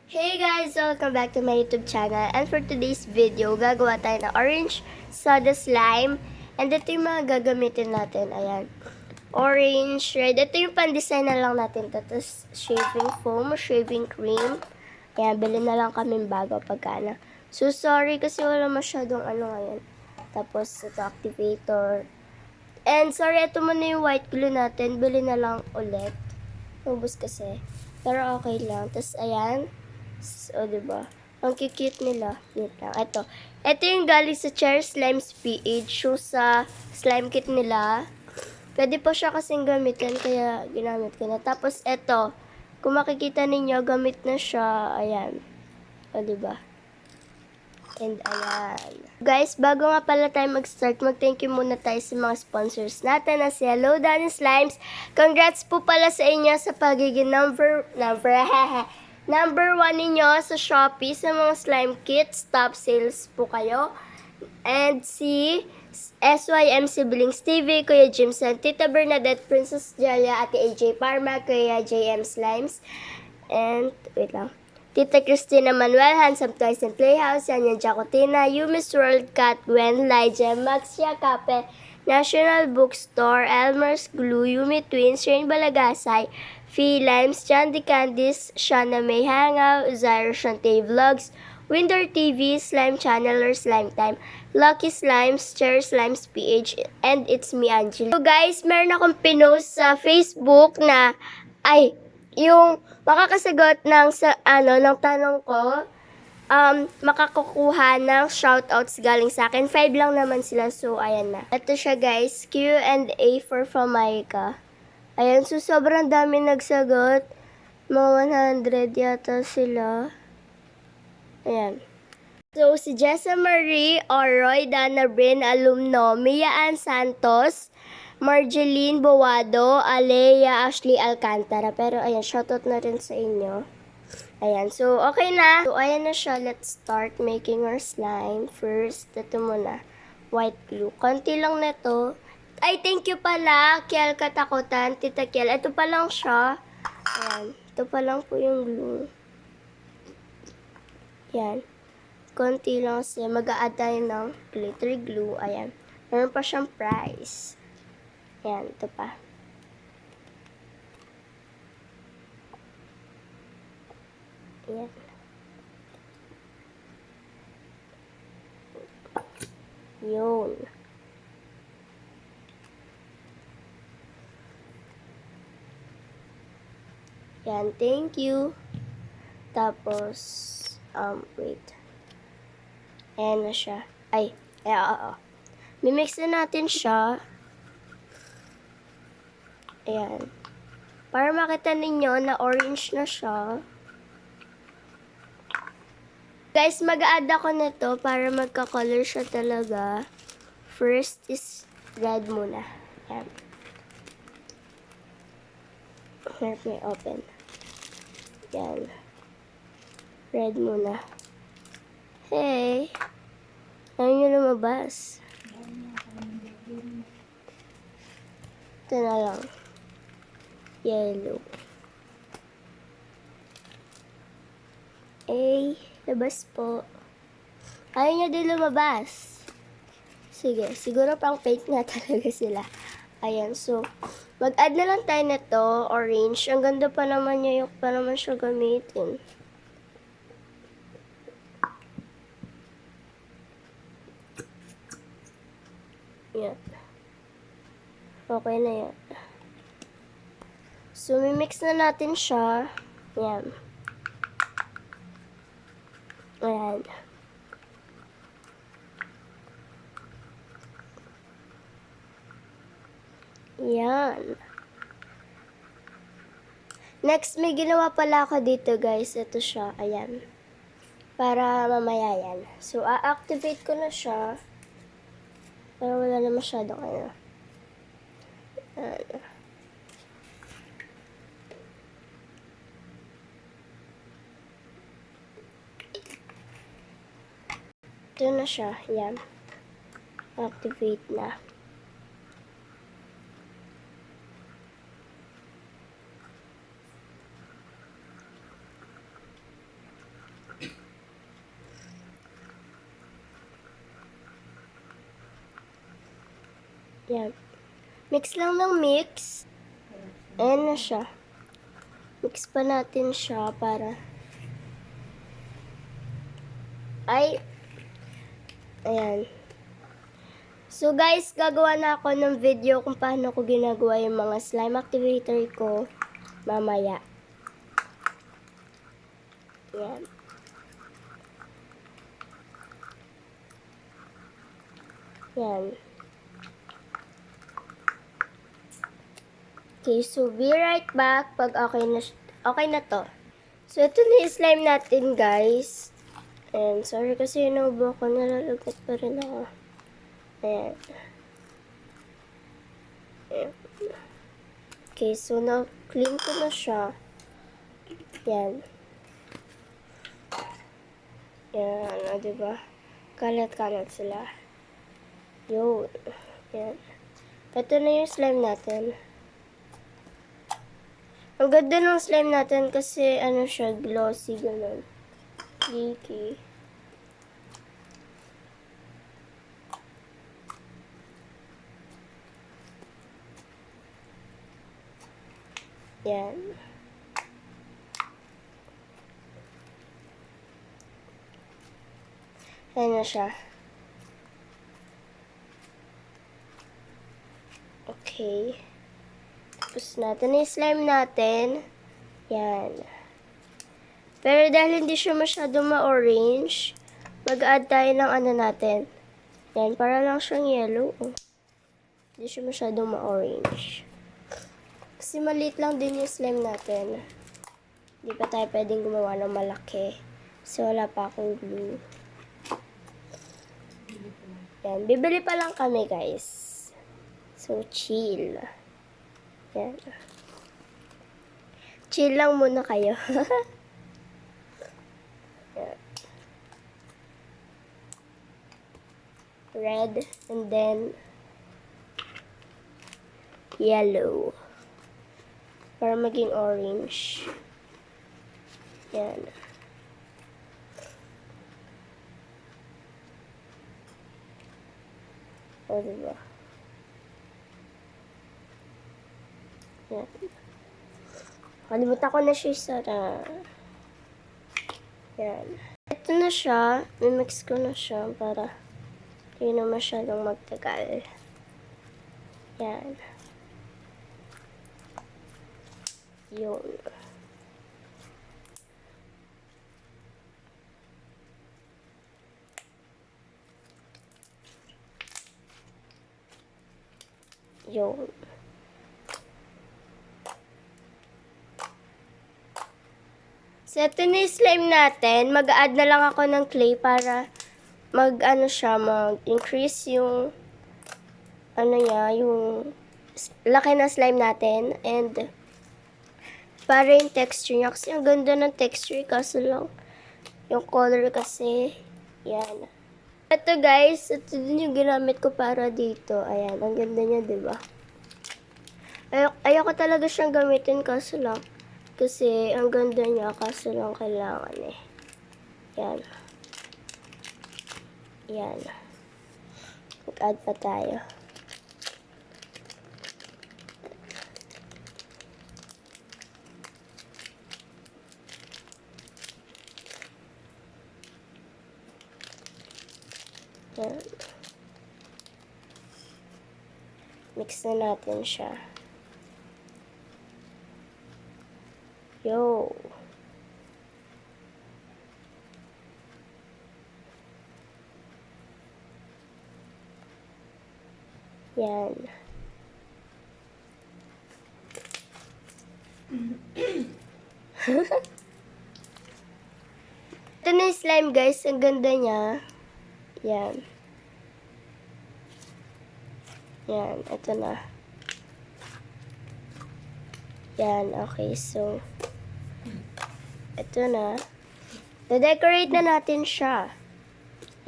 Hey guys! Welcome back to my YouTube channel. And for today's video, gagawa tayo ng orange soda slime. And ito yung mga gagamitin natin. Ayan. Orange, red. Ito yung pan-design na lang natin. Tapos shaving foam, shaving cream. Ayan, bilhin na lang kami bago pagkana. So sorry kasi wala masyadong ngayon. Tapos ito activator. And sorry, ito muna yung white glue natin. Bilhin na lang ulit. Ubus kasi. Pero okay lang. Tapos ayan. So, diba? Ang cute nila. Wait lang. Ito. Ito yung galing sa Cherry Slimes PH. So, sa slime kit nila. Pwede po siya kasing gamitin. Kaya, ginamit ko na. Tapos, ito. Kung makikita ninyo, gamit na siya. Ayan. O, diba? And, ayan. Guys, bago nga pala tayo mag-start, mag-thank you muna tayo sa mga sponsors natin na si Hello Danny Slimes. Congrats po pala sa inyo sa pagiging number 1 ninyo sa Shopee sa mga slime kits. Top sales po kayo. And si SYM Siblings TV, Kuya Jimson, Tita Bernadette, Princess Jalia, Ate AJ Parma, Kuya JM Slimes. And, wait lang. Tita Christina Manuel, Handsome Toys and Playhouse, Yanyan Jacotina, Yumis World Cat, Gwen, Lyja, Maxia Cape, National Bookstore, Elmer's Glue, Yumi Twins, Shane Balagasay, Fee Limes, Jandy Candies, Shana May Hangout, Zyra Shante Vlogs, Winter TV, Slime Channel or Slime Time, Lucky Slimes, Cherry Slimes PH, and it's me, Angela. So guys, meron akong pinost sa Facebook na, yung makakasagot ng tanong ko, makakukuha ng shoutouts galing sa akin. 5 lang naman sila, so ayan na. Ito siya guys, Q&A for Famaika. Ayan, so sobrang dami nagsagot. Mga 100 yata sila. Ayan. So, si Jessa Marie Oroy, Dana Brin Alumno, Mia Ann Santos, Marjeline Bowado, Alea Ashley Alcantara. Pero ayan, shoutout na rin sa inyo. Ayan, so okay na. So, ayan na siya. Let's start making our slime. First, ito muna. White glue. Konti lang na ito. Ay, thank you pala, Kiel Katakutan, Tita Kiel. Ito pa lang siya. Ayan. Ito pa lang po yung glue. Ayan. Konti lang siya. Mag-a-add tayo ng glitter glue. Ayan. Meron pa siyang price. Ayan. Ito pa. Ayan. Yun. Yan, thank you. Tapos, wait. Ayan na siya. Oo. Mimix na natin siya. Ayan. Para makita ninyo na orange na siya. Guys, mag-add ako nito para magka-color siya talaga. First is red muna. Ayan. Let me open. Yan. Red muna. Hey! Ayaw nyo lumabas. Ito na lang. Yellow. Labas po. Ayaw nyo din lumabas. Sige, siguro pang fake nga talaga sila. Ayan, so, mag-add na lang tayo nito, orange. Ang ganda pa naman niya, yung pa naman siya gamitin. Yan. Okay na yan. So, mimix na natin siya. Yan. Ayan. Yan. Next, may ginawa pala ako dito, guys. Ito siya. Ayan. Para mamaya yan. So, a-activate ko na siya. Pero wala na masyadong ano. Ito na siya. Yan. Activate na. Yan. Mix lang ng mix. Ayan na siya. Mix pa natin siya para... Ay! Ayan. So guys, gagawa na ako ng video kung paano ko ginagawa yung mga slime activator ko mamaya. Yan. Yan. Okay, so be right back pag okay na to. So ito na yung slime natin, guys. And sorry kasi inubo ko, nalalagnat pa rin ako. Ayan. Ayan. Okay, so na-clean ko na siya. Yan. Yan, diba? Kalat-kalat sila. Yun. Yan. Ito na yung slime natin. Ang ganda ng slime natin kasi ano siya, glossy, ganun. Geeky. Yan. Ayan na siya. Okay. Tapos natin yung slime natin. Yan. Pero dahil hindi siya masyado ma-orange, mag-add tayo ng ano natin. Yan, para lang siyang yellow. Oh. Hindi siya masyado ma-orange. Kasi maliit lang din yung slime natin. Hindi pa tayo pwedeng gumawa ng malaki. Kasi wala pa akong glue. Yan, bibili pa lang kami, guys. So, chill. Yan. Chill lang muna kayo. Yan. Red, and then yellow. Para maging orange. Yan. O, diba? Yan. Kalimutan ko na siya sana. Yan. Ito na siya. Mimix ko na siya para hindi na masyadong magtagal. Yan. Yun. Yun. So, ito na yung slime natin. Mag-add na lang ako ng clay para mag-ano siya, mag-increase yung ano niya, yung laki na slime natin. And para yung texture niya. Kasi ang ganda ng texture. Kaso lang, yung color kasi, yan. Ito guys, ito din yung ginamit ko para dito. Ayan, ang ganda niya, diba? Ayoko talaga siyang gamitin kaso lang. Kasi ang ganda niya, kaso lang kailangan eh. Yan. Yan. Mag-add pa tayo. Yan. Mix na natin siya. Yo. Yan. Ito na yung slime guys. Ang ganda niya. Yan. Yan. Ito na. Yan. Okay. So, ito na. Na-decorate na natin siya.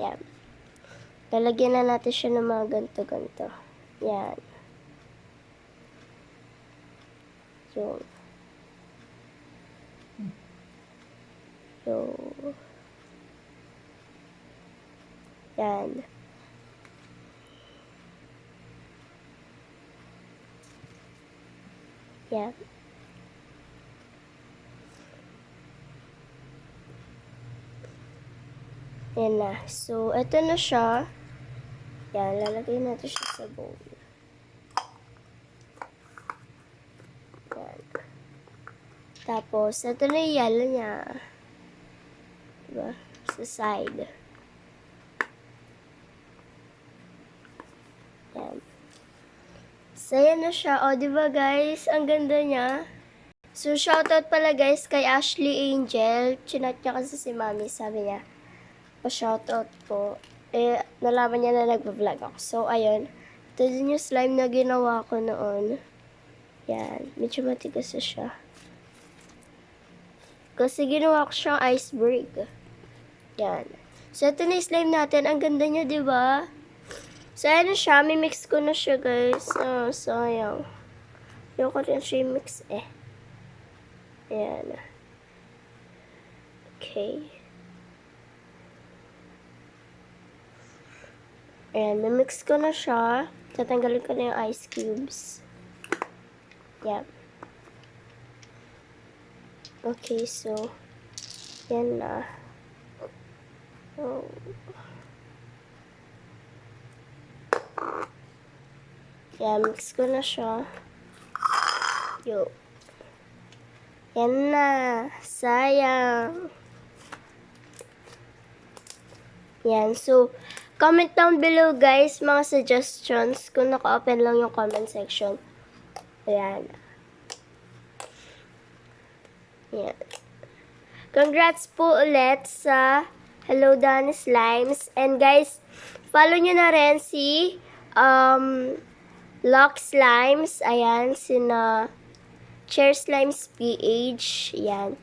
Yan. Lalagyan na natin siya ng mga ganto-ganto. Yan. Yun. So, yan. Yan. Yan na. So, ito na siya. Yan, lalagay natin siya sa bowl. Yan. Tapos, ito na yung yellow niya. Diba? Sa side. Yan. So, yan na siya. O, diba guys? Ang ganda niya. So, shoutout pala guys kay Ashley Angel. Chinat niya kasi si Mami. Sabi niya, pa-shoutout po. Eh, nalaman niya na nagpa-vlog ako. So, ayun. Ito din yung slime na ginawa ko noon. Yan. Medyo matigas na siya. Kasi ginawa ko siyang iceberg. Yan. So, ito na yung slime natin. Ang ganda niya, di ba? So, ayan na siya. Mimix ko na siya, guys. Oh, sayang. Yung ko rin siya mix eh. Ayan. Okay. Ayan, mimix ko na siya. Tatanggalin ko na yung ice cubes. Yan. Okay, so, yan na. Oh. Yan, mix ko na siya. Yo. Yan na. Sayang. Yan, so, comment down below guys, mga suggestions kung naka-open lang yung comment section. Ayan. Ayan. Congrats po ulit sa Hello Danny Slimes. And guys, follow nyo na rin si Lock Slimes. Ayan, sina Chair Slimes PH. Ayan.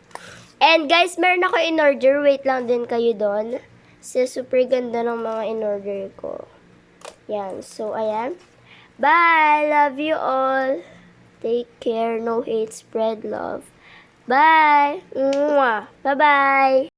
And guys, meron ako in-order. Wait lang din kayo doon. Kasi super ganda ng mga in-order ko. Yan. So, ayan. Bye! Love you all. Take care. No hate. Spread love. Bye! Mwah! Bye-bye!